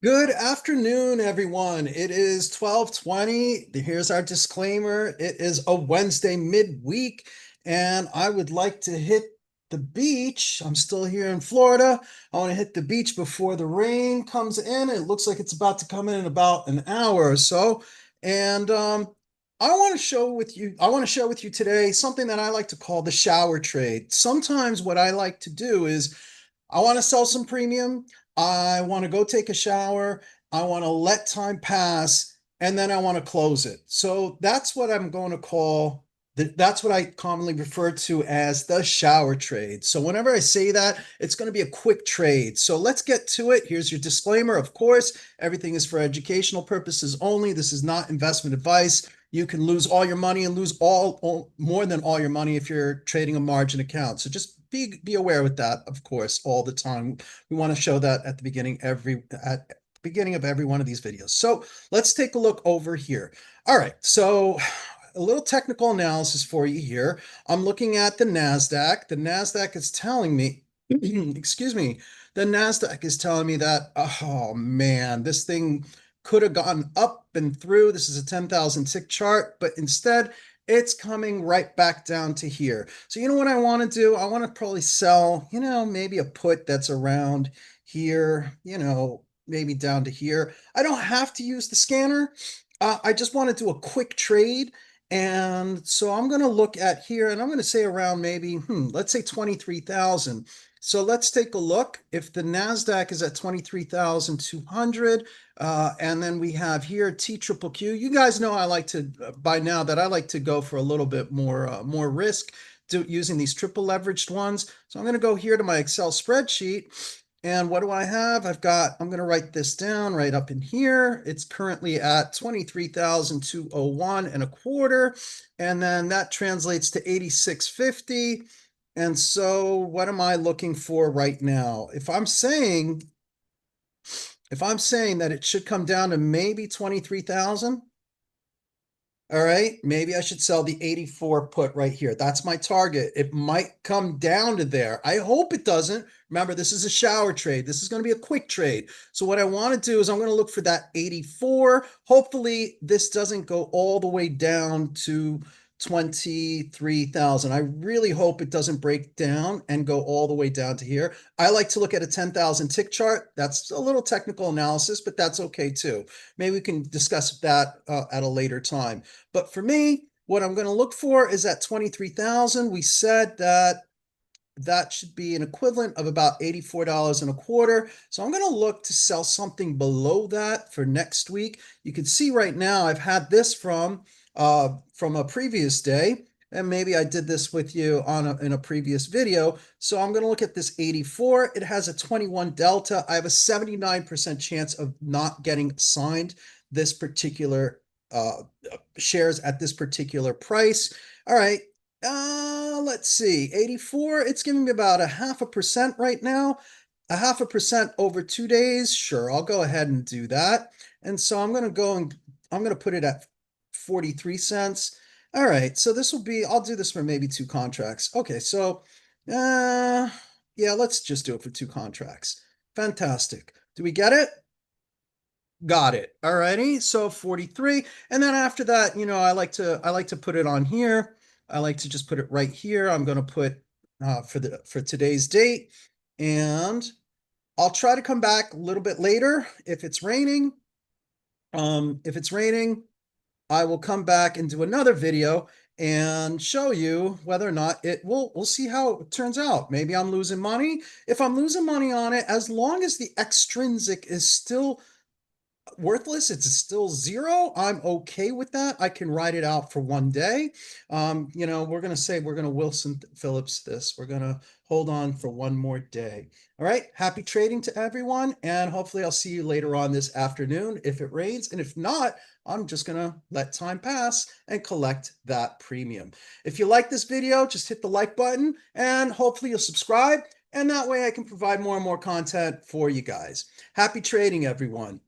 Good afternoon, everyone. It is 12:20. Here's our disclaimer. It is a Wednesday midweek, and I would like to hit the beach. I'm still here in Florida. I want to hit the beach before the rain comes in. It looks like it's about to come in about an hour or so. And I want to share with you today something that I like to call the shower trade. Sometimes what I like to do is I want to sell some premium. I want to go take a shower. I want to let time pass and then I want to close it. So that's what I'm going to call that's what I commonly refer to as the shower trade. So whenever I say that, it's going to be a quick trade. So let's get to it. Here's your disclaimer. Of course, everything is for educational purposes only. This is not investment advice. You can lose all your money and lose all more than all your money if you're trading a margin account. So just be aware with that, of course, all the time. We want to show that at the beginning of every one of these videos. So let's take a look over here. All right, so a little technical analysis for you here. I'm looking at the NASDAQ. The NASDAQ is telling me, excuse me, the NASDAQ is telling me that, oh man, this thing could have gone up and through. This is a 10,000 tick chart, but instead it's coming right back down to here. So you know what I want to do? I want to probably sell, maybe a put that's around here, maybe down to here. I don't have to use the scanner. I just want to do a quick trade. And so I'm going to look at here and I'm going to say around maybe, let's say 23,000. So let's take a look. If the NASDAQ is at 23,200, and then we have here TQQQ. You guys know I like to, by now, that I like to go for a little bit more risk using these triple leveraged ones. So I'm going to go here to my Excel spreadsheet. And what do I have? I'm going to write this down right up in here. It's currently at 23,201 and a quarter. And then that translates to 86.50. And so what am I looking for right now? If I'm saying that it should come down to maybe 23,000, all right, maybe I should sell the 84 put right here. That's my target. It might come down to there. I hope it doesn't. Remember, this is a shower trade. This is going to be a quick trade. So what I want to do is I'm going to look for that 84. Hopefully this doesn't go all the way down to 23,000. I really hope it doesn't break down and go all the way down to here. I like to look at a 10,000 tick chart. That's a little technical analysis, but that's okay too. Maybe we can discuss that at a later time. But for me, what I'm going to look for is at 23,000. We said that should be an equivalent of about $84 and a quarter. So I'm going to look to sell something below that for next week. You can see right now I've had this from a previous day, and maybe I did this with you in a previous video. So I'm going to look at this 84. It has a 21 delta. I have a 79% chance of not getting signed this particular shares at this particular price. All right. Let's see, 84, it's giving me about a 0.5% right now. A 0.5% over 2 days. Sure, I'll go ahead and do that. And so I'm going to put it at 43 cents. All right, so I'll do this for maybe 2 contracts. Okay, so, yeah, let's just do it for 2 contracts. Fantastic. Do we get it? Got it. All righty. So 43. And then after that, I like to put it on here. I like to just put it right here. I'm going to put for today's date, and I'll try to come back a little bit later if it's raining. If it's raining, I will come back and do another video and show you whether or not we'll see how it turns out. Maybe I'm losing money. If I'm losing money on it, as long as the extrinsic is still worthless, it's still zero, I'm okay with that. I can write it out for 1 day. We're going to Wilson Phillips this. We're going to hold on for 1 more day. All right, happy trading to everyone, and hopefully I'll see you later on this afternoon if it rains, and if not, I'm just going to let time pass and collect that premium. If you like this video, just hit the like button, and hopefully you'll subscribe, and that way I can provide more and more content for you guys. Happy trading, everyone.